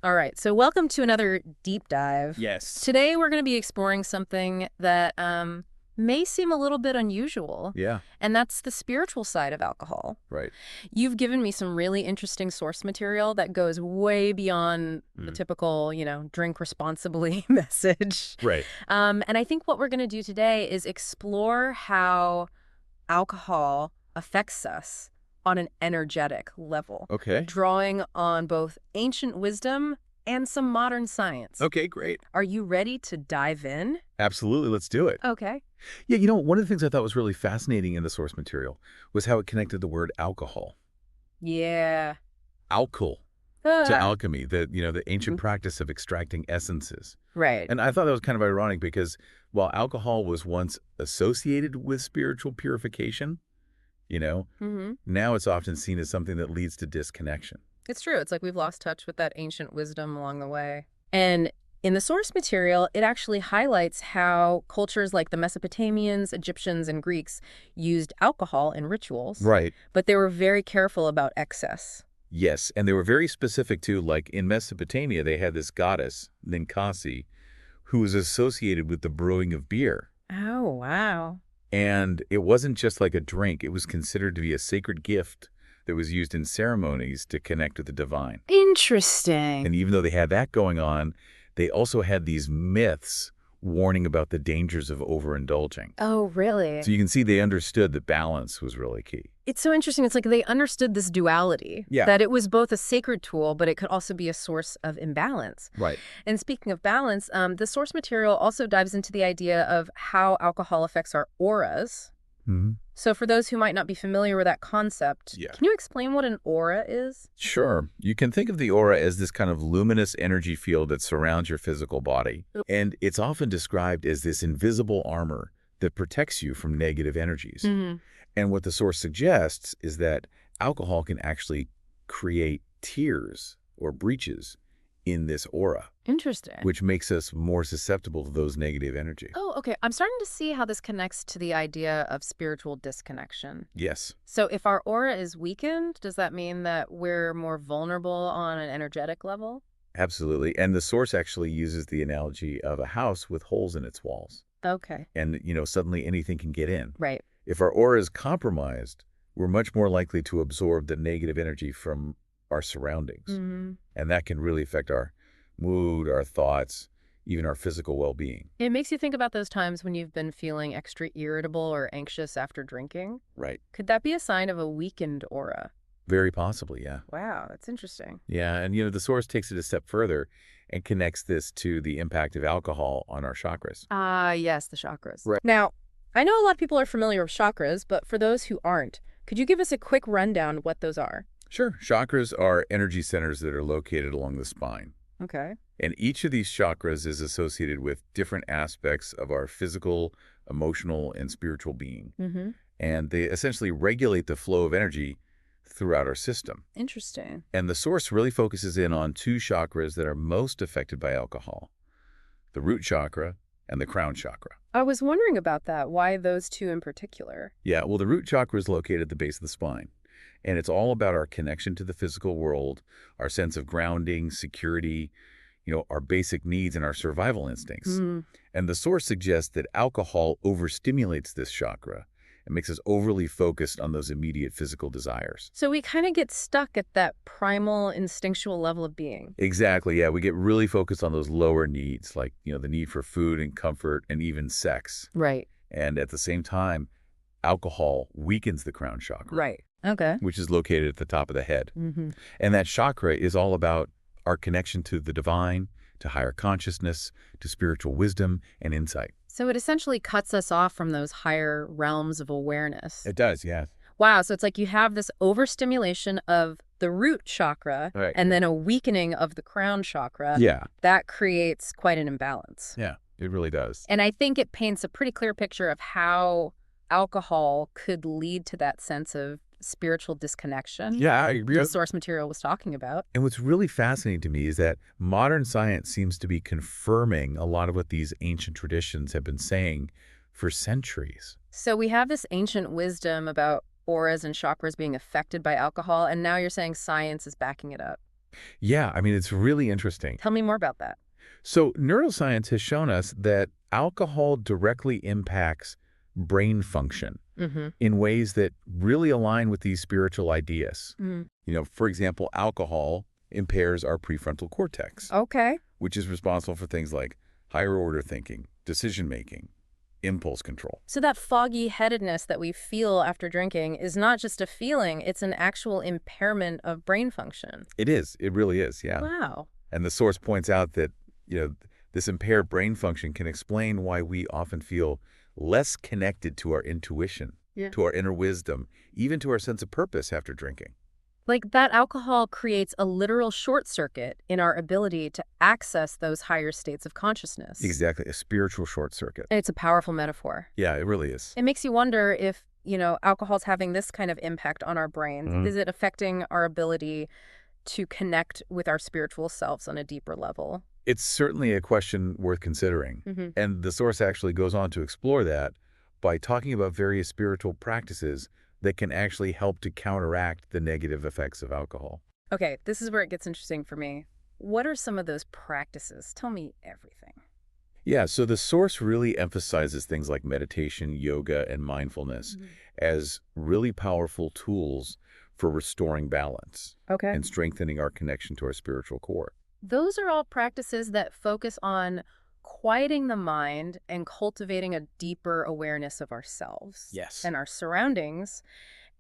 All right, so welcome to another deep dive. Yes. Today we're going to be exploring something that may seem a little bit unusual, Yeah, and that's the spiritual side of alcohol. right. You've given me some really interesting source material that goes way beyond the Mm. typical, drink responsibly message. Right. And I think what we're going to do today is explore how alcohol affects us on an energetic level, Okay. drawing on both ancient wisdom and some modern science. Okay, great. Are you ready to dive in? Absolutely. Let's do it. Okay. Yeah, one of the things I thought was really fascinating in the source material was how it connected the word alcohol, Yeah. alkyl, to Ah. alchemy, the ancient Mhm. practice of extracting essences. Right. And I thought that was kind of ironic because while alcohol was once associated with spiritual purification, you know, hmm now it's often seen as something that leads to disconnection. It's true. It's like we've lost touch with that ancient wisdom along the way. And in the source material, it actually highlights how cultures like the Mesopotamians, Egyptians, and Greeks used alcohol in rituals, Right. but they were very careful about excess. Yes, and they were very specific too. Like in Mesopotamia, they had this goddess, Ninkasi, who was associated with the brewing of beer. Oh, wow. And it wasn't just like a drink, it was considered to be a sacred gift that was used in ceremonies to connect with the divine. Interesting. And even though they had that going on, they also had these myths warning about the dangers of overindulging. Oh, really? So you can see they understood that balance was really key. It's so interesting. It's like they understood this duality, Yeah. that it was both a sacred tool, but it could also be a source of imbalance. Right. And speaking of balance, the source material also dives into the idea of how alcohol affects our auras. hmm So for those who might not be familiar with that concept, Yeah. can you explain what an aura is? Sure. You can think of the aura as this kind of luminous energy field that surrounds your physical body. And it's often described as this invisible armor that protects you from negative energies. Mm-hmm. And what the source suggests is that alcohol can actually create tears or breaches in this aura, Interesting. which makes us more susceptible to those negative energy. Oh, okay. I'm starting to see how this connects to the idea of spiritual disconnection. Yes. So if our aura is weakened, does that mean that we're more vulnerable on an energetic level? Absolutely. And the source actually uses the analogy of a house with holes in its walls. Okay. And, suddenly anything can get in. Right. If our aura is compromised, we're much more likely to absorb the negative energy from our surroundings. Mm-hmm. And that can really affect our mood, our thoughts, even our physical well-being. It makes you think about those times when you've been feeling extra irritable or anxious after drinking. Right. Could that be a sign of a weakened aura? Very possibly, yeah. Wow, that's interesting. Yeah, and the source takes it a step further and connects this to the impact of alcohol on our chakras. Ah, yes, the chakras. Right. Now, I know a lot of people are familiar with chakras, but for those who aren't, could you give us a quick rundown of what those are? Sure. Chakras are energy centers that are located along the spine. Okay. And each of these chakras is associated with different aspects of our physical, emotional, and spiritual being. Mm-hmm. And they essentially regulate the flow of energy throughout our system. Interesting. And the source really focuses in on two chakras that are most affected by alcohol, the root chakra and the crown chakra. I was wondering about that. Why those two in particular? Yeah, well, the root chakra is located at the base of the spine, and it's all about our connection to the physical world, our sense of grounding, security, our basic needs and our survival instincts. Mm. And the source suggests that alcohol overstimulates this chakra and makes us overly focused on those immediate physical desires. So we kind of get stuck at that primal instinctual level of being. Exactly, yeah. We get really focused on those lower needs, like, the need for food and comfort and even sex. Right. And at the same time, alcohol weakens the crown chakra, Right. Okay. which is located at the top of the head. Mm-hmm. And that chakra is all about our connection to the divine, to higher consciousness, to spiritual wisdom and insight. So it essentially cuts us off from those higher realms of awareness. It does, yes. Wow, so it's like you have this overstimulation of the root chakra Right. and then a weakening of the crown chakra. Yeah, That creates quite an imbalance. yeah, it really does. And I think it paints a pretty clear picture of how alcohol could lead to that sense of spiritual disconnection Yeah, I agree. the source material was talking about. And what's really fascinating to me is that modern science seems to be confirming a lot of what these ancient traditions have been saying for centuries. So we have this ancient wisdom about auras and chakras being affected by alcohol, and now you're saying science is backing it up. Yeah, I mean, it's really interesting. Tell me more about that. So neuroscience has shown us that alcohol directly impacts brain function Mm-hmm. in ways that really align with these spiritual ideas. Mm. For example, alcohol impairs our prefrontal cortex, Okay. which is responsible for things like higher order thinking, decision making, impulse control. So that foggy headedness that we feel after drinking is not just a feeling, it's an actual impairment of brain function. It is. It really is. Yeah. Wow. And the source points out that, this impaired brain function can explain why we often feel less connected to our intuition, Yeah. to our inner wisdom, even to our sense of purpose after drinking. Like that alcohol creates a literal short circuit in our ability to access those higher states of consciousness. Exactly. A spiritual short circuit. It's a powerful metaphor. Yeah, it really is. It makes you wonder if, alcohol's having this kind of impact on our brains. Mhm. Is it affecting our ability to connect with our spiritual selves on a deeper level? It's certainly a question worth considering. Hmm. And the source actually goes on to explore that by talking about various spiritual practices that can actually help to counteract the negative effects of alcohol. Okay, this is where it gets interesting for me. What are some of those practices? Tell me everything. Yeah, so the source really emphasizes things like meditation, yoga, and mindfulness Mhm. as really powerful tools for restoring balance Okay. and strengthening our connection to our spiritual core. Those are all practices that focus on quieting the mind and cultivating a deeper awareness of ourselves Yes. and our surroundings.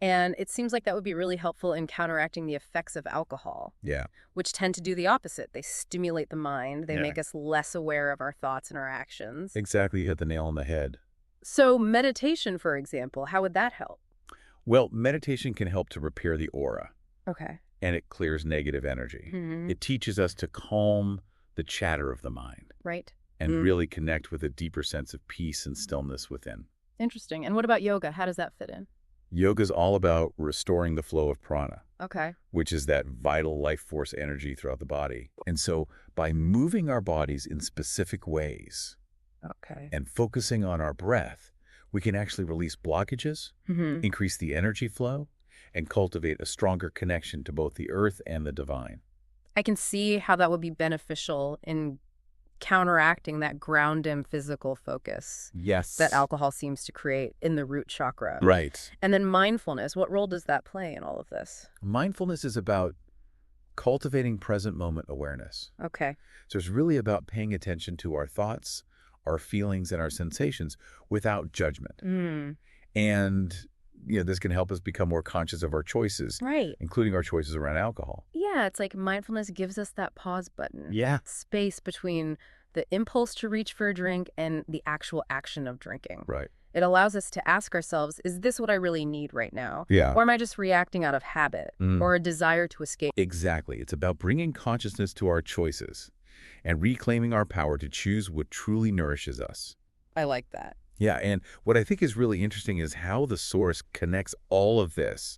And it seems like that would be really helpful in counteracting the effects of alcohol, Yeah, which tend to do the opposite. They stimulate the mind, they Yeah. make us less aware of our thoughts and our actions. exactly. You hit the nail on the head. So, meditation, for example, how would that help? Well, meditation can help to repair the aura, Okay. and it clears negative energy. Hmm. It teaches us to calm the chatter of the mind Right. and Mm. really connect with a deeper sense of peace and stillness within. Interesting. And what about yoga? How does that fit in? Yoga's all about restoring the flow of prana, Okay. which is that vital life force energy throughout the body. And so by moving our bodies in specific ways Okay. and focusing on our breath, we can actually release blockages, Hmm. increase the energy flow, and cultivate a stronger connection to both the earth and the divine. I can see how that would be beneficial in counteracting that ground and physical focus Yes. that alcohol seems to create in the root chakra. Right. And then mindfulness, what role does that play in all of this? Mindfulness is about cultivating present moment awareness. Okay. So it's really about paying attention to our thoughts, our feelings, and our sensations without judgment. Mm. And, this can help us become more conscious of our choices, Right. including our choices around alcohol. Yeah, it's like mindfulness gives us that pause button. Yeah. Space between the impulse to reach for a drink and the actual action of drinking. Right. It allows us to ask ourselves, is this what I really need right now? Yeah. Or am I just reacting out of habit Mm. or a desire to escape? Exactly. It's about bringing consciousness to our choices and reclaiming our power to choose what truly nourishes us. I like that. Yeah, and what I think is really interesting is how the source connects all of this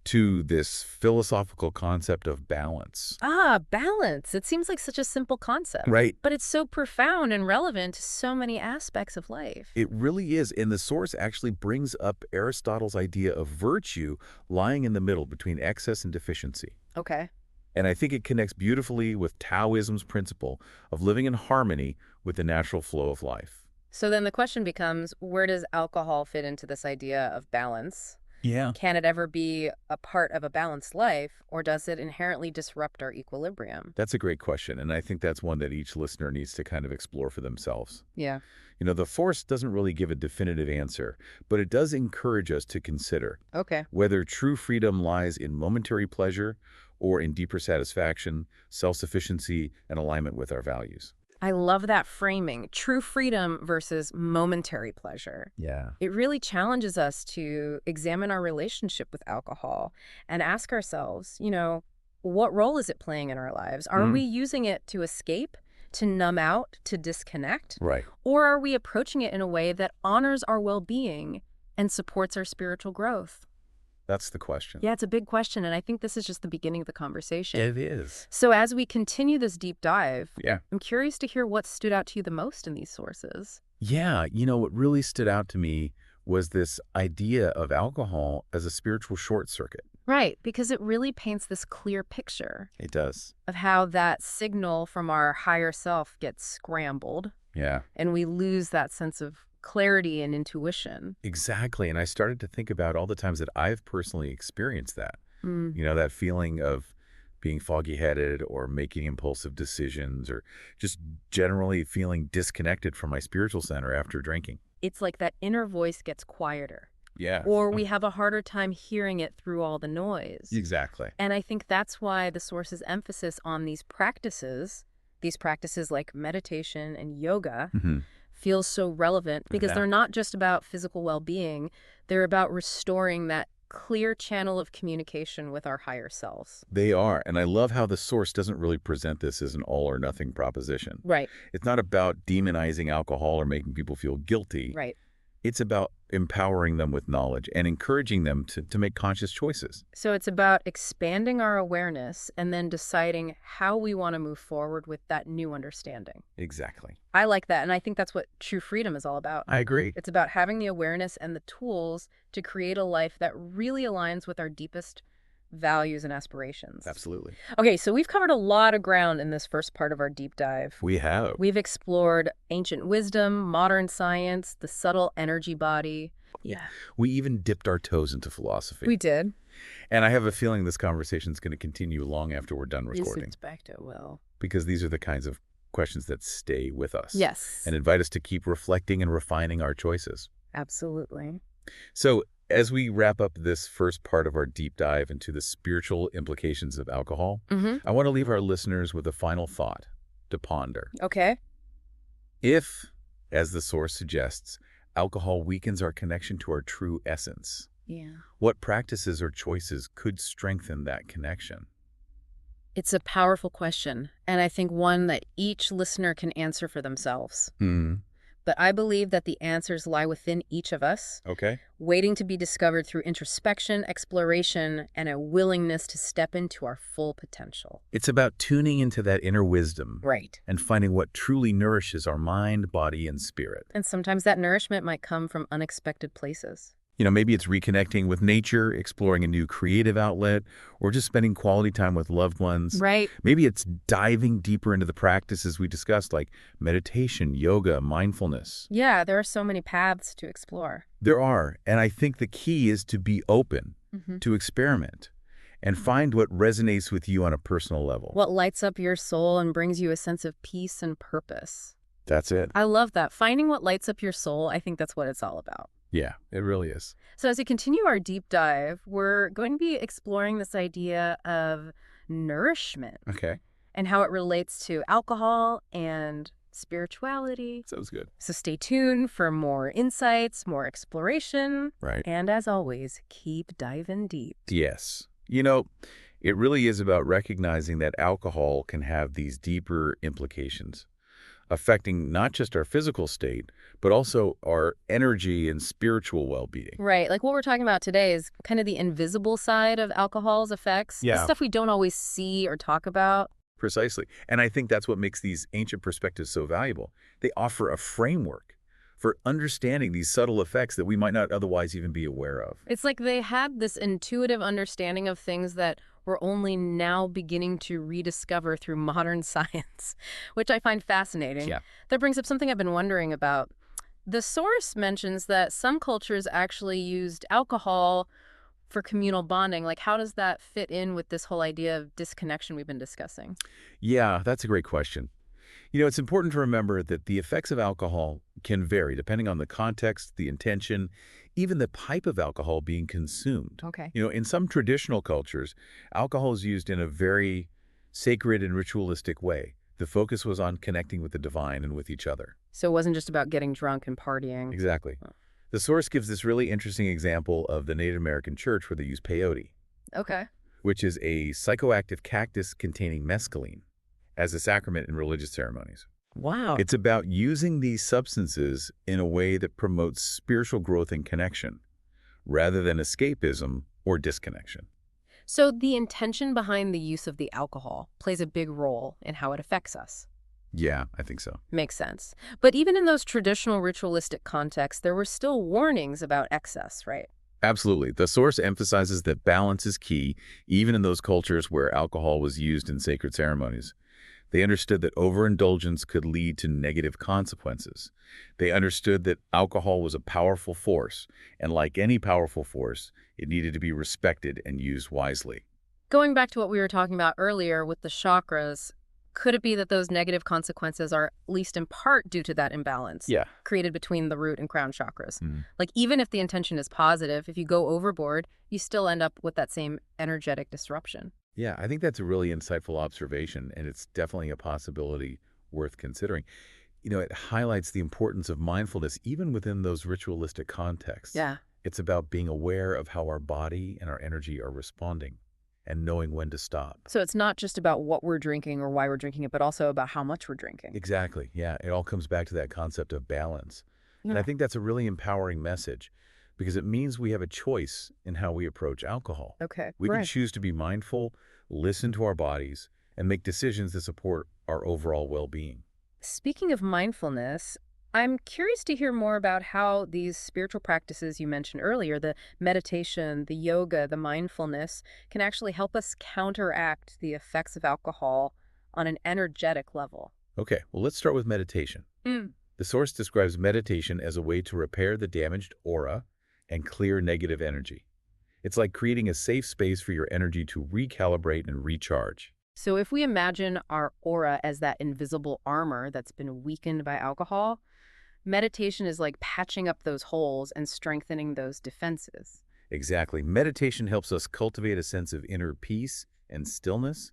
to this philosophical concept of balance. Ah, balance. It seems like such a simple concept. Right. But it's so profound and relevant to so many aspects of life. It really is, and the source actually brings up Aristotle's idea of virtue lying in the middle between excess and deficiency. Okay. And I think it connects beautifully with Taoism's principle of living in harmony with the natural flow of life. So then the question becomes, where does alcohol fit into this idea of balance? Yeah. Can it ever be a part of a balanced life, or does it inherently disrupt our equilibrium? That's a great question, and I think that's one that each listener needs to kind of explore for themselves. Yeah. The Force doesn't really give a definitive answer, but it does encourage us to consider Okay. whether true freedom lies in momentary pleasure or in deeper satisfaction, self-sufficiency, and alignment with our values. I love that framing, true freedom versus momentary pleasure. Yeah. It really challenges us to examine our relationship with alcohol and ask ourselves, what role is it playing in our lives? Are we using it to escape, to numb out, to disconnect? Right. Or are we approaching it in a way that honors our well-being and supports our spiritual growth? That's the question. Yeah, it's a big question, and I think this is just the beginning of the conversation. It is. So as we continue this deep dive, Yeah. I'm curious to hear what stood out to you the most in these sources. Yeah, what really stood out to me was this idea of alcohol as a spiritual short circuit. Right, because it really paints this clear picture It does. of how that signal from our higher self gets scrambled Yeah. and we lose that sense of clarity and intuition. Exactly. And I started to think about all the times that I've personally experienced that. Mm. That feeling of being foggy-headed or making impulsive decisions or just generally feeling disconnected from my spiritual center after drinking. It's like that inner voice gets quieter, Yeah. or we have a harder time hearing it through all the noise. Exactly. And I think that's why the Source's emphasis on these practices like meditation and yoga, Hmm. feels so relevant because Yeah. they're not just about physical well-being, they're about restoring that clear channel of communication with our higher selves. They are. And I love how the source doesn't really present this as an all or nothing proposition. Right, It's not about demonizing alcohol or making people feel guilty. right. It's about empowering them with knowledge and encouraging them to make conscious choices. So it's about expanding our awareness and then deciding how we want to move forward with that new understanding. Exactly. I like that, and I think that's what true freedom is all about. I agree. It's about having the awareness and the tools to create a life that really aligns with our deepest values and aspirations. Absolutely. Okay, so we've covered a lot of ground in this first part of our deep dive. We have. We've explored ancient wisdom, modern science, the subtle energy body. Yeah, We even dipped our toes into philosophy. we did. And I have a feeling this conversation is going to continue long after we're done Yes, recording, expect it will. because these are the kinds of questions that stay with us Yes, and invite us to keep reflecting and refining our choices. absolutely. So as we wrap up this first part of our deep dive into the spiritual implications of alcohol, I want to leave our listeners with a final thought to ponder. Okay. If, as the source suggests, alcohol weakens our connection to our true essence, Yeah. what practices or choices could strengthen that connection? It's a powerful question, and I think one that each listener can answer for themselves. Hmm. But I believe that the answers lie within each of us, Okay. waiting to be discovered through introspection, exploration, and a willingness to step into our full potential. It's about tuning into that inner wisdom Right. and finding what truly nourishes our mind, body, and spirit. And sometimes that nourishment might come from unexpected places. Maybe it's reconnecting with nature, exploring a new creative outlet, or just spending quality time with loved ones. Right. Maybe it's diving deeper into the practices we discussed, like meditation, yoga, mindfulness. Yeah, there are so many paths to explore. There are, and I think the key is to be open, to experiment, and find what resonates with you on a personal level. What lights up your soul and brings you a sense of peace and purpose. That's it. I love that. Finding what lights up your soul, I think that's what it's all about. Yeah, it really is. So as we continue our deep dive, we're going to be exploring this idea of nourishment Okay, and how it relates to alcohol and spirituality. sounds good. So stay tuned for more insights, more exploration, Right. and as always, keep diving deep. Yes. It really is about recognizing that alcohol can have these deeper implications, affecting not just our physical state, but also our energy and spiritual well-being. Right, like what we're talking about today is kind of the invisible side of alcohol's effects. The Yeah. stuff we don't always see or talk about. Precisely. And I think that's what makes these ancient perspectives so valuable. They offer a framework for understanding these subtle effects that we might not otherwise even be aware of. It's like they had this intuitive understanding of things that we're only now beginning to rediscover through modern science, which I find fascinating. Yeah. That brings up something I've been wondering about. The source mentions that some cultures actually used alcohol for communal bonding. Like, how does that fit in with this whole idea of disconnection we've been discussing? Yeah, that's a great question. It's important to remember that the effects of alcohol can vary depending on the context, the intention, even the type of alcohol being consumed. Okay. In some traditional cultures, alcohol is used in a very sacred and ritualistic way. The focus was on connecting with the divine and with each other. So it wasn't just about getting drunk and partying. Exactly. The source gives this really interesting example of the Native American church where they use peyote, Okay. which is a psychoactive cactus containing mescaline, as a sacrament in religious ceremonies. Wow. It's about using these substances in a way that promotes spiritual growth and connection, rather than escapism or disconnection. So the intention behind the use of the alcohol plays a big role in how it affects us. Yeah, I think so. Makes sense. But even in those traditional ritualistic contexts, there were still warnings about excess, right? Absolutely. The source emphasizes that balance is key, even in those cultures where alcohol was used in sacred ceremonies. They understood that overindulgence could lead to negative consequences. They understood that alcohol was a powerful force, and like any powerful force, it needed to be respected and used wisely. Going back to what we were talking about earlier with the chakras, could it be that those negative consequences are at least in part due to that imbalance Yeah. created between the root and crown chakras? Mhm. Like, even if the intention is positive, if you go overboard, you still end up with that same energetic disruption. Yeah, I think that's a really insightful observation, and it's definitely a possibility worth considering. It highlights the importance of mindfulness even within those ritualistic contexts. Yeah. It's about being aware of how our body and our energy are responding and knowing when to stop. So it's not just about what we're drinking or why we're drinking it, but also about how much we're drinking. Exactly. Yeah, it all comes back to that concept of balance. And I Yeah. think that's a really empowering message because it means we have a choice in how we approach alcohol. Okay, We can right. choose to be mindful, listen to our bodies, and make decisions that support our overall well-being. Speaking of mindfulness, I'm curious to hear more about how these spiritual practices you mentioned earlier, the meditation, the yoga, the mindfulness, can actually help us counteract the effects of alcohol on an energetic level. Okay, well, let's start with meditation. Mm. The source describes meditation as a way to repair the damaged aura and clear negative energy. It's like creating a safe space for your energy to recalibrate and recharge. So if we imagine our aura as that invisible armor that's been weakened by alcohol, meditation is like patching up those holes and strengthening those defenses. Exactly. Meditation helps us cultivate a sense of inner peace and stillness,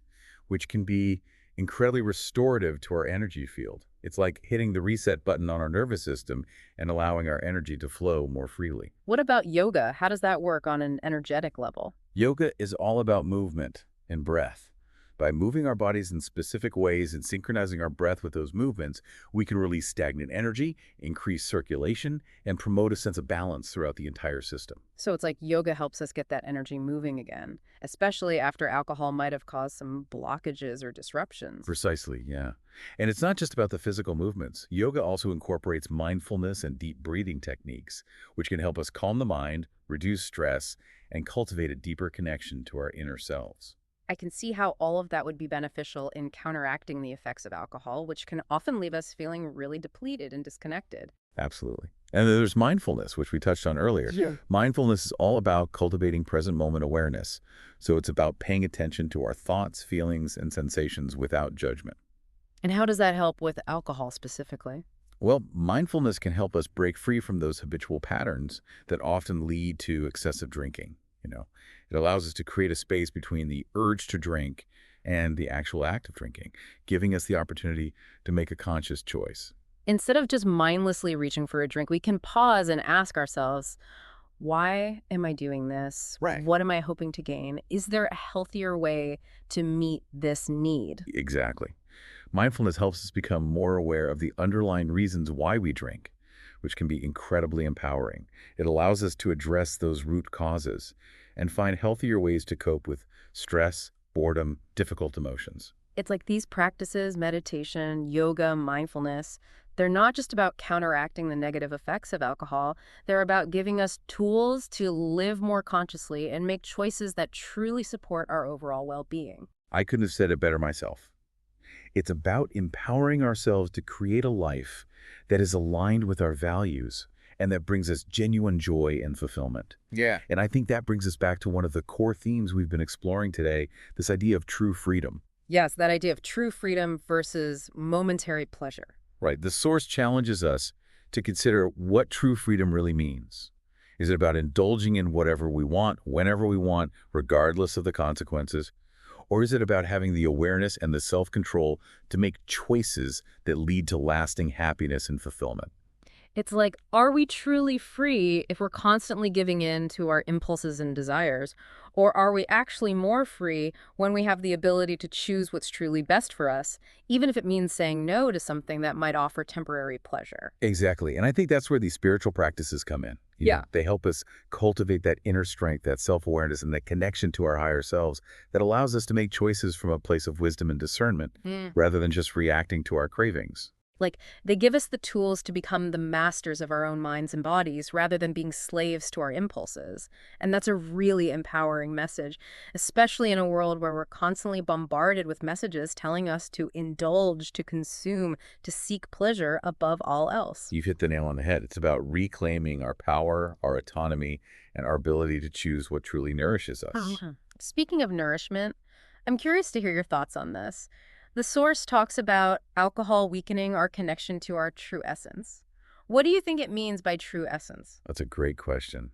which can be incredibly restorative to our energy field. It's like hitting the reset button on our nervous system and allowing our energy to flow more freely. What about yoga? How does that work on an energetic level? Yoga is all about movement and breath. By moving our bodies in specific ways and synchronizing our breath with those movements, we can release stagnant energy, increase circulation, and promote a sense of balance throughout the entire system. So it's like yoga helps us get that energy moving again, especially after alcohol might have caused some blockages or disruptions. Precisely, yeah. And it's not just about the physical movements. Yoga also incorporates mindfulness and deep breathing techniques, which can help us calm the mind, reduce stress, and cultivate a deeper connection to our inner selves. I can see how all of that would be beneficial in counteracting the effects of alcohol, which can often leave us feeling really depleted and disconnected. Absolutely. And then there's mindfulness, which we touched on earlier. Yeah. Mindfulness is all about cultivating present moment awareness. So it's about paying attention to our thoughts, feelings, and sensations without judgment. And how does that help with alcohol specifically? Well, mindfulness can help us break free from those habitual patterns that often lead to excessive drinking. It allows us to create a space between the urge to drink and the actual act of drinking, giving us the opportunity to make a conscious choice. Instead of just mindlessly reaching for a drink, we can pause and ask ourselves, why am I doing this? Right. What am I hoping to gain? Is there a healthier way to meet this need? Exactly. Mindfulness helps us become more aware of the underlying reasons why we drink, which can be incredibly empowering. It allows us to address those root causes and find healthier ways to cope with stress, boredom, difficult emotions. It's like these practices, meditation, yoga, mindfulness, they're not just about counteracting the negative effects of alcohol. They're about giving us tools to live more consciously and make choices that truly support our overall well-being. I couldn't have said it better myself. It's about empowering ourselves to create a life that is aligned with our values and that brings us genuine joy and fulfillment. Yeah. And I think that brings us back to one of the core themes we've been exploring today, this idea of true freedom. Yes, that idea of true freedom versus momentary pleasure. Right. The source challenges us to consider what true freedom really means. Is it about indulging in whatever we want, whenever we want, regardless of the consequences? Or is it about having the awareness and the self-control to make choices that lead to lasting happiness and fulfillment? It's like, are we truly free if we're constantly giving in to our impulses and desires? Or are we actually more free when we have the ability to choose what's truly best for us, even if it means saying no to something that might offer temporary pleasure? Exactly. And I think that's where these spiritual practices come in. Yeah. They help us cultivate that inner strength, that self-awareness, and that connection to our higher selves that allows us to make choices from a place of wisdom and discernment Mm. rather than just reacting to our cravings. Like, they give us the tools to become the masters of our own minds and bodies rather than being slaves to our impulses. And that's a really empowering message, especially in a world where we're constantly bombarded with messages telling us to indulge, to consume, to seek pleasure above all else. You've hit the nail on the head. It's about reclaiming our power, our autonomy, and our ability to choose what truly nourishes us. Speaking of nourishment, I'm curious to hear your thoughts on this. The source talks about alcohol weakening our connection to our true essence. What do you think it means by true essence? That's a great question.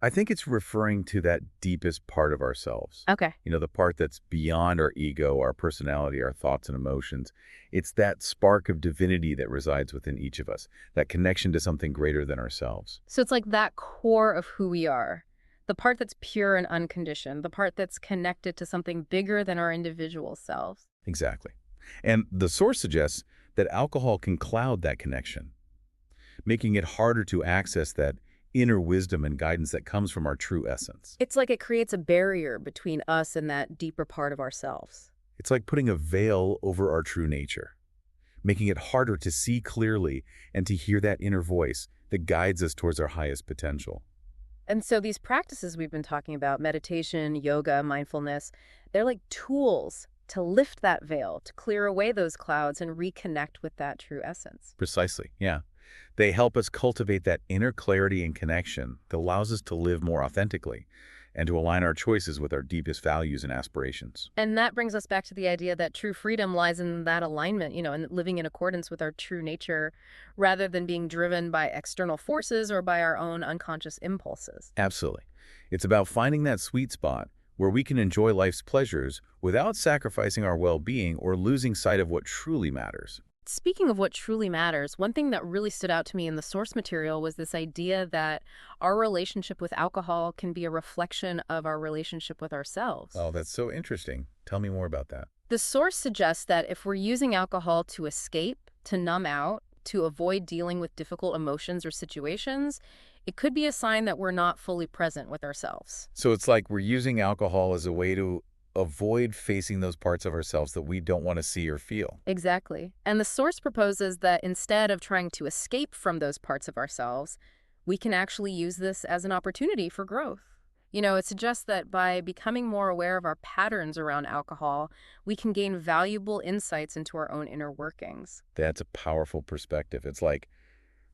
I think it's referring to that deepest part of ourselves. Okay. The part that's beyond our ego, our personality, our thoughts and emotions. It's that spark of divinity that resides within each of us, that connection to something greater than ourselves. So it's like that core of who we are, the part that's pure and unconditioned, the part that's connected to something bigger than our individual selves. Exactly. And the source suggests that alcohol can cloud that connection, making it harder to access that inner wisdom and guidance that comes from our true essence. It's like it creates a barrier between us and that deeper part of ourselves. It's like putting a veil over our true nature, making it harder to see clearly and to hear that inner voice that guides us towards our highest potential. And so these practices we've been talking about, meditation, yoga, mindfulness, they're like tools to lift that veil, to clear away those clouds and reconnect with that true essence. Precisely, yeah. They help us cultivate that inner clarity and connection that allows us to live more authentically and to align our choices with our deepest values and aspirations. And that brings us back to the idea that true freedom lies in that alignment, and living in accordance with our true nature rather than being driven by external forces or by our own unconscious impulses. Absolutely. It's about finding that sweet spot where we can enjoy life's pleasures without sacrificing our well-being or losing sight of what truly matters. Speaking of what truly matters, one thing that really stood out to me in the source material was this idea that our relationship with alcohol can be a reflection of our relationship with ourselves. Oh, that's so interesting. Tell me more about that. The source suggests that if we're using alcohol to escape, to numb out, to avoid dealing with difficult emotions or situations, it could be a sign that we're not fully present with ourselves. So it's like we're using alcohol as a way to avoid facing those parts of ourselves that we don't want to see or feel. Exactly. And the source proposes that instead of trying to escape from those parts of ourselves, we can actually use this as an opportunity for growth. It suggests that by becoming more aware of our patterns around alcohol, we can gain valuable insights into our own inner workings. That's a powerful perspective. It's like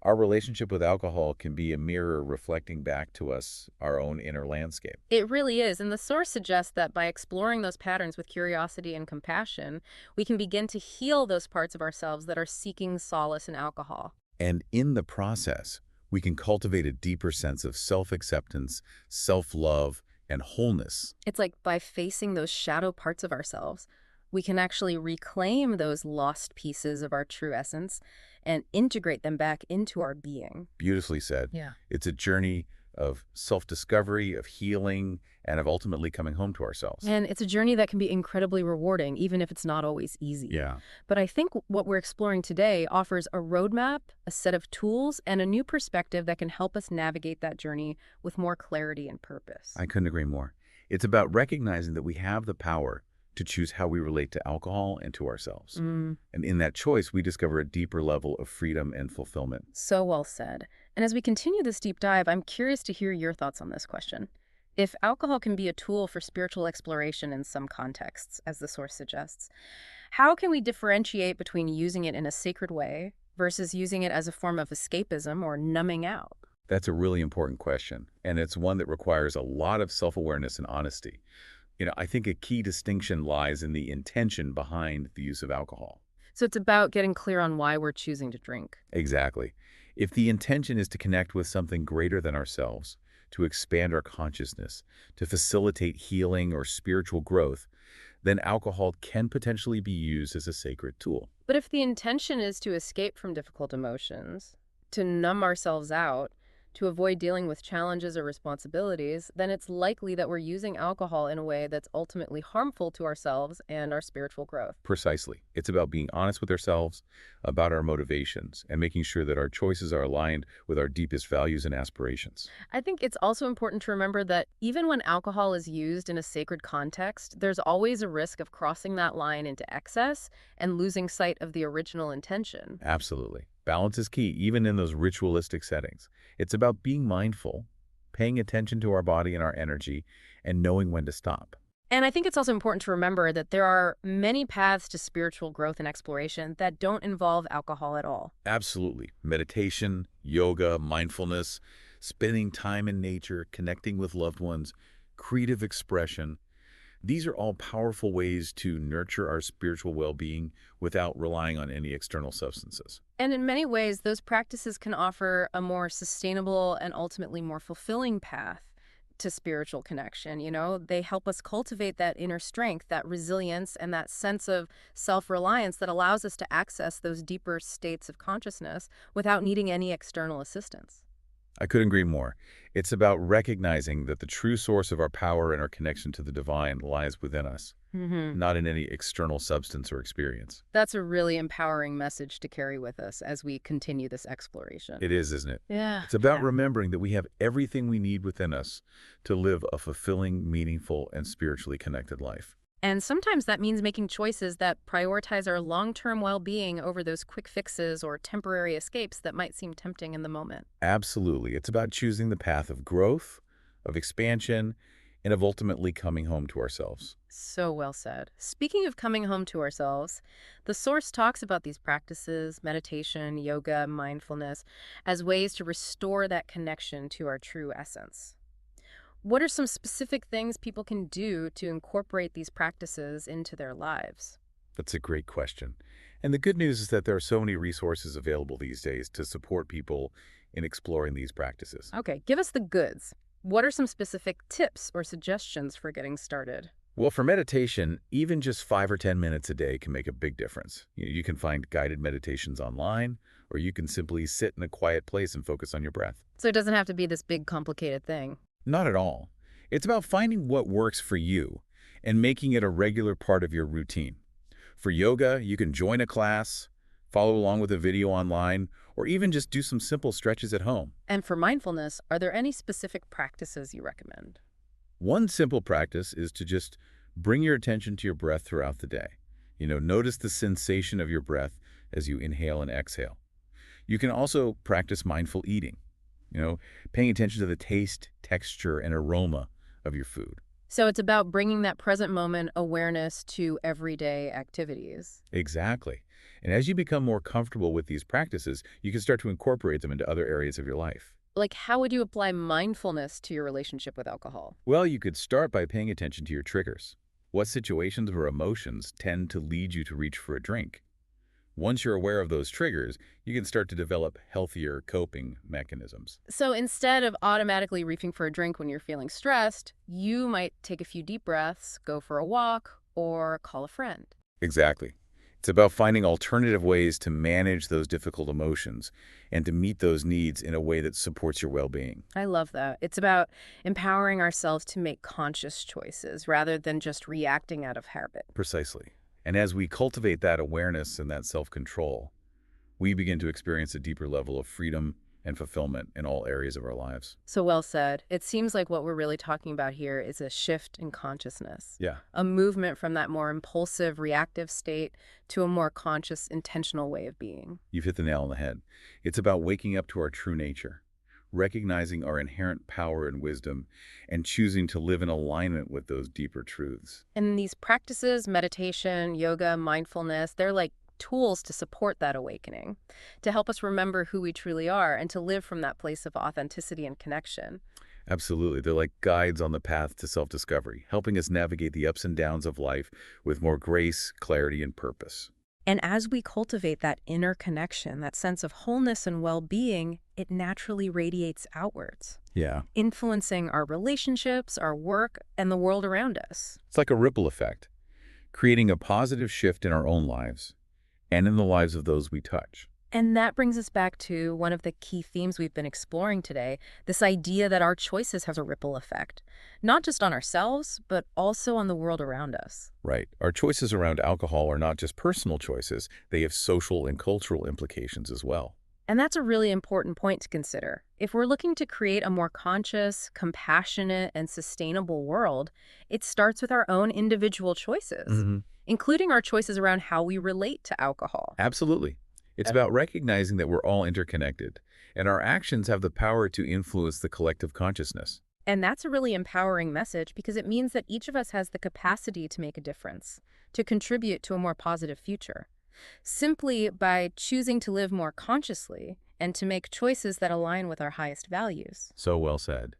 our relationship with alcohol can be a mirror reflecting back to us our own inner landscape. It really is. And the source suggests that by exploring those patterns with curiosity and compassion, we can begin to heal those parts of ourselves that are seeking solace in alcohol. And in the process, we can cultivate a deeper sense of self-acceptance, self-love, and wholeness. It's like by facing those shadow parts of ourselves, we can actually reclaim those lost pieces of our true essence and integrate them back into our being. Beautifully said. Yeah. It's a journey of self-discovery, of healing, and of ultimately coming home to ourselves. And it's a journey that can be incredibly rewarding, even if it's not always easy. Yeah. But I think what we're exploring today offers a roadmap, a set of tools, and a new perspective that can help us navigate that journey with more clarity and purpose. I couldn't agree more. It's about recognizing that we have the power to choose how we relate to alcohol and to ourselves. And in that choice, we discover a deeper level of freedom and fulfillment. So well said. And as we continue this deep dive, I'm curious to hear your thoughts on this question. If alcohol can be a tool for spiritual exploration in some contexts, as the source suggests, how can we differentiate between using it in a sacred way versus using it as a form of escapism or numbing out? That's a really important question, and it's one that requires a lot of self-awareness and honesty. I think a key distinction lies in the intention behind the use of alcohol. So it's about getting clear on why we're choosing to drink. Exactly. If the intention is to connect with something greater than ourselves, to expand our consciousness, to facilitate healing or spiritual growth, then alcohol can potentially be used as a sacred tool. But if the intention is to escape from difficult emotions, to numb ourselves out, to avoid dealing with challenges or responsibilities, then it's likely that we're using alcohol in a way that's ultimately harmful to ourselves and our spiritual growth. Precisely. It's about being honest with ourselves, about our motivations, and making sure that our choices are aligned with our deepest values and aspirations. I think it's also important to remember that even when alcohol is used in a sacred context, there's always a risk of crossing that line into excess and losing sight of the original intention. Absolutely. Balance is key, even in those ritualistic settings. It's about being mindful, paying attention to our body and our energy, and knowing when to stop. And I think it's also important to remember that there are many paths to spiritual growth and exploration that don't involve alcohol at all. Absolutely. Meditation, yoga, mindfulness, spending time in nature, connecting with loved ones, creative expression. These are all powerful ways to nurture our spiritual well-being without relying on any external substances. And in many ways, those practices can offer a more sustainable and ultimately more fulfilling path to spiritual connection. They help us cultivate that inner strength, that resilience, and that sense of self-reliance that allows us to access those deeper states of consciousness without needing any external assistance. I couldn't agree more. It's about recognizing that the true source of our power and our connection to the divine lies within us, not in any external substance or experience. That's a really empowering message to carry with us as we continue this exploration. It is, isn't it? Yeah. It's about Yeah. remembering that we have everything we need within us to live a fulfilling, meaningful, and spiritually connected life. And sometimes that means making choices that prioritize our long-term well-being over those quick fixes or temporary escapes that might seem tempting in the moment. Absolutely. It's about choosing the path of growth, of expansion, and of ultimately coming home to ourselves. So well said. Speaking of coming home to ourselves, the Source talks about these practices, meditation, yoga, mindfulness, as ways to restore that connection to our true essence. What are some specific things people can do to incorporate these practices into their lives? That's a great question. And the good news is that there are so many resources available these days to support people in exploring these practices. Okay, give us the goods. What are some specific tips or suggestions for getting started? Well, for meditation, even just 5 or 10 minutes a day can make a big difference. You can find guided meditations online, or you can simply sit in a quiet place and focus on your breath. So it doesn't have to be this big, complicated thing. Not at all. It's about finding what works for you and making it a regular part of your routine. For yoga, you can join a class, follow along with a video online, or even just do some simple stretches at home. And for mindfulness, are there any specific practices you recommend? One simple practice is to just bring your attention to your breath throughout the day. Notice the sensation of your breath as you inhale and exhale. You can also practice mindful eating, paying attention to the taste, texture, and aroma of your food. So it's about bringing that present moment awareness to everyday activities. Exactly. And as you become more comfortable with these practices, you can start to incorporate them into other areas of your life. Like, how would you apply mindfulness to your relationship with alcohol? Well, you could start by paying attention to your triggers. What situations or emotions tend to lead you to reach for a drink? Once you're aware of those triggers, you can start to develop healthier coping mechanisms. So instead of automatically reaching for a drink when you're feeling stressed, you might take a few deep breaths, go for a walk, or call a friend. Exactly. It's about finding alternative ways to manage those difficult emotions and to meet those needs in a way that supports your well-being. I love that. It's about empowering ourselves to make conscious choices rather than just reacting out of habit. Precisely. And as we cultivate that awareness and that self-control, we begin to experience a deeper level of freedom and fulfillment in all areas of our lives. So well said. It seems like what we're really talking about here is a shift in consciousness, Yeah, a movement from that more impulsive, reactive state to a more conscious, intentional way of being. you've hit the nail on the head. It's about waking up to our true nature, recognizing our inherent power and wisdom, and choosing to live in alignment with those deeper truths. And these practices, meditation, yoga, mindfulness, they're like tools to support that awakening, to help us remember who we truly are and to live from that place of authenticity and connection. Absolutely. They're like guides on the path to self-discovery, helping us navigate the ups and downs of life with more grace, clarity, and purpose. And as we cultivate that inner connection, that sense of wholeness and well-being, it naturally radiates outwards, Yeah. influencing our relationships, our work, and the world around us. It's like a ripple effect, creating a positive shift in our own lives and in the lives of those we touch. And that brings us back to one of the key themes we've been exploring today, this idea that our choices have a ripple effect, not just on ourselves, but also on the world around us. Right. Our choices around alcohol are not just personal choices, they have social and cultural implications as well. And that's a really important point to consider. If we're looking to create a more conscious, compassionate, and sustainable world, it starts with our own individual choices, hmm including our choices around how we relate to alcohol. Absolutely. It's about recognizing that we're all interconnected, and our actions have the power to influence the collective consciousness. And that's a really empowering message because it means that each of us has the capacity to make a difference, to contribute to a more positive future, simply by choosing to live more consciously and to make choices that align with our highest values. So well said.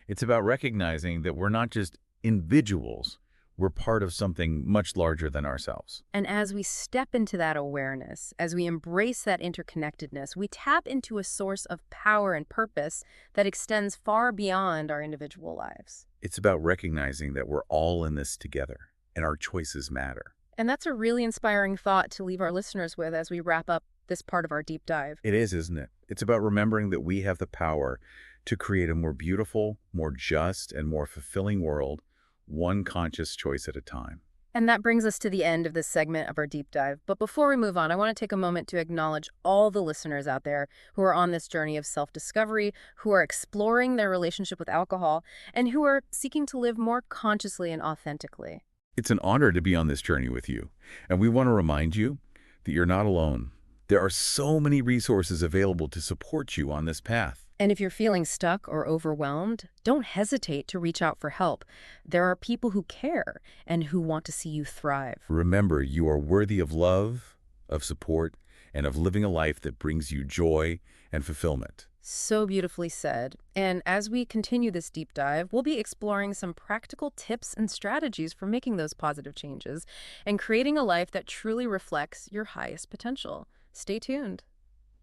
It's about recognizing that we're not just individuals, we're part of something much larger than ourselves. And as we step into that awareness, as we embrace that interconnectedness, we tap into a source of power and purpose that extends far beyond our individual lives. It's about recognizing that we're all in this together, and our choices matter. And that's a really inspiring thought to leave our listeners with as we wrap up this part of our deep dive. It is, isn't it? It's about remembering that we have the power to create a more beautiful, more just, and more fulfilling world, one conscious choice at a time. And that brings us to the end of this segment of our deep dive. But before we move on, I want to take a moment to acknowledge all the listeners out there who are on this journey of self-discovery, who are exploring their relationship with alcohol, and who are seeking to live more consciously and authentically. It's an honor to be on this journey with you, and we want to remind you that you're not alone. There are so many resources available to support you on this path. And if you're feeling stuck or overwhelmed, don't hesitate to reach out for help. There are people who care and who want to see you thrive. Remember, you are worthy of love, of support, and of living a life that brings you joy and fulfillment. So beautifully said. And as we continue this deep dive, we'll be exploring some practical tips and strategies for making those positive changes and creating a life that truly reflects your highest potential. Stay tuned.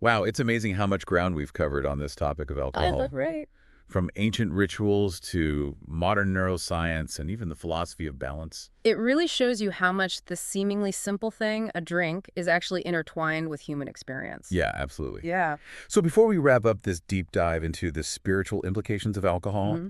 Wow, it's amazing how much ground we've covered on this topic of alcohol. Right. From ancient rituals to modern neuroscience and even the philosophy of balance. It really shows you how much the seemingly simple thing, a drink, is actually intertwined with human experience. Yeah, absolutely. Yeah. So before we wrap up this deep dive into the spiritual implications of alcohol,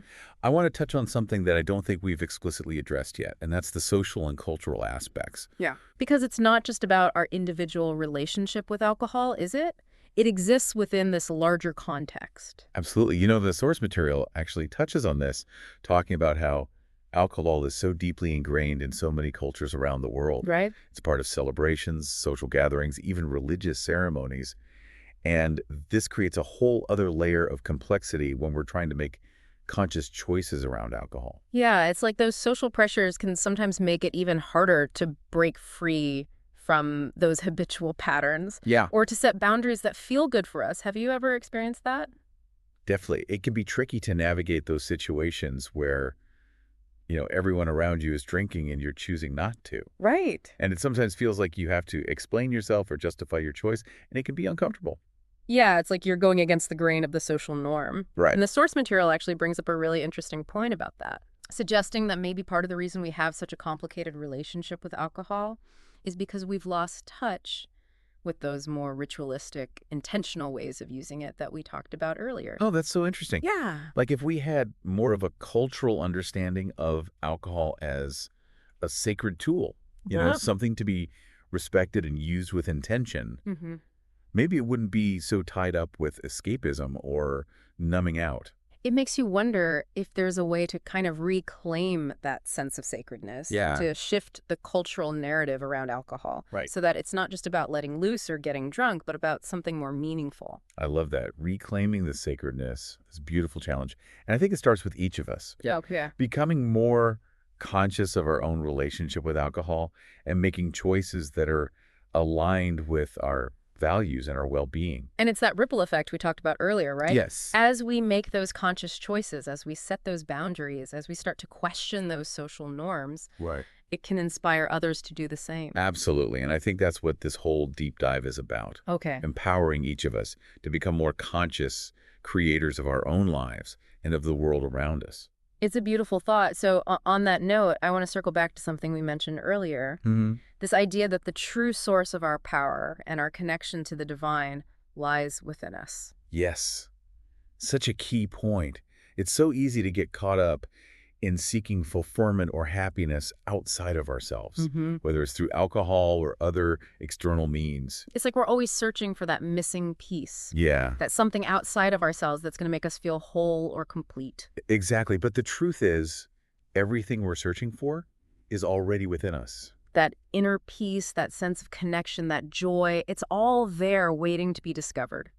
I want to touch on something that I don't think we've explicitly addressed yet, and that's the social and cultural aspects. Yeah. Because it's not just about our individual relationship with alcohol, is it? It exists within this larger context. Absolutely. You know, the source material actually touches on this, talking about how alcohol is so deeply ingrained in so many cultures around the world. Right? It's part of celebrations, social gatherings, even religious ceremonies. And this creates a whole other layer of complexity when we're trying to make conscious choices around alcohol. Yeah, it's like those social pressures can sometimes make it even harder to break free from those habitual patterns Yeah, or to set boundaries that feel good for us. Have you ever experienced that? definitely. It can be tricky to navigate those situations where, everyone around you is drinking and you're choosing not to. Right. And it sometimes feels like you have to explain yourself or justify your choice, and it can be uncomfortable. Yeah, it's like you're going against the grain of the social norm. Right. And the source material actually brings up a really interesting point about that, suggesting that maybe part of the reason we have such a complicated relationship with alcohol is because we've lost touch with those more ritualistic, intentional ways of using it that we talked about earlier. Oh, that's so interesting. Yeah. Like if we had more of a cultural understanding of alcohol as a sacred tool, Yep. something to be respected and used with intention, Mm-hmm. maybe it wouldn't be so tied up with escapism or numbing out. It makes you wonder if there's a way to kind of reclaim that sense of sacredness, Yeah. to shift the cultural narrative around alcohol, Right. so that it's not just about letting loose or getting drunk, but about something more meaningful. I love that. Reclaiming the sacredness is a beautiful challenge. And I think it starts with each of us. Yeah. Yeah. Becoming more conscious of our own relationship with alcohol and making choices that are aligned with our values and our well-being. And it's that ripple effect we talked about earlier, right? Yes. As we make those conscious choices, as we set those boundaries, as we start to question those social norms, Right. it can inspire others to do the same. Absolutely. And I think that's what this whole deep dive is about. Okay. Empowering each of us to become more conscious creators of our own lives and of the world around us. It's a beautiful thought. So on that note, I want to circle back to something we mentioned earlier. Hmm. This idea that the true source of our power and our connection to the divine lies within us. Yes, such a key point. It's so easy to get caught up in seeking fulfillment or happiness outside of ourselves, Hmm. whether it's through alcohol or other external means. It's like we're always searching for that missing piece, Yeah, that something outside of ourselves that's going to make us feel whole or complete. exactly. But the truth is, everything we're searching for is already within us. That inner peace, that sense of connection, that joy, it's all there waiting to be discovered.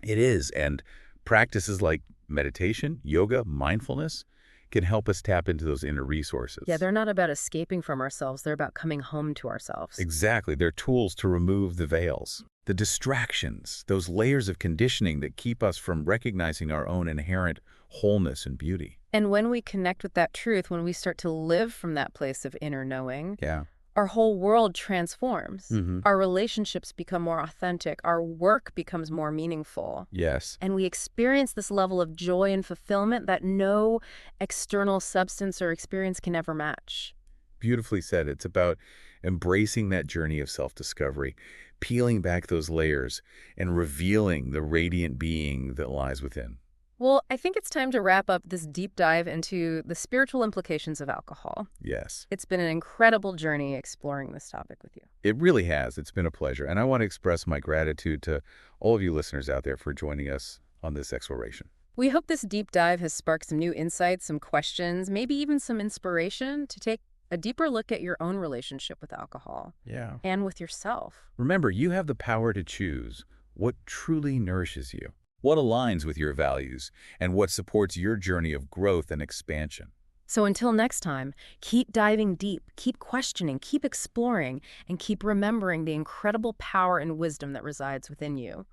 It is. And practices like meditation, yoga, mindfulness can help us tap into those inner Yeah, resources. they're not about escaping from ourselves. They're about coming home to ourselves. Exactly. They're tools to remove the veils, the distractions, those layers of conditioning that keep us from recognizing our own inherent wholeness and beauty. And when we connect with that truth, when we start to live from that place of inner knowing, Yeah. our whole world transforms. Hmm. Our relationships become more authentic. Our work becomes more meaningful. Yes. And we experience this level of joy and fulfillment that no external substance or experience can ever match. Beautifully said. It's about embracing that journey of self-discovery, peeling back those layers, and revealing the radiant being that lies within. Well, I think it's time to wrap up this deep dive into the spiritual implications of alcohol. Yes. It's been an incredible journey exploring this topic with you. It really has. It's been a pleasure. And I want to express my gratitude to all of you listeners out there for joining us on this exploration. We hope this deep dive has sparked some new insights, some questions, maybe even some inspiration to take a deeper look at your own relationship with alcohol Yeah. and with yourself. Remember, you have the power to choose what truly nourishes you, what aligns with your values, and what supports your journey of growth and expansion. So until next time, keep diving deep, keep questioning, keep exploring, and keep remembering the incredible power and wisdom that resides within you.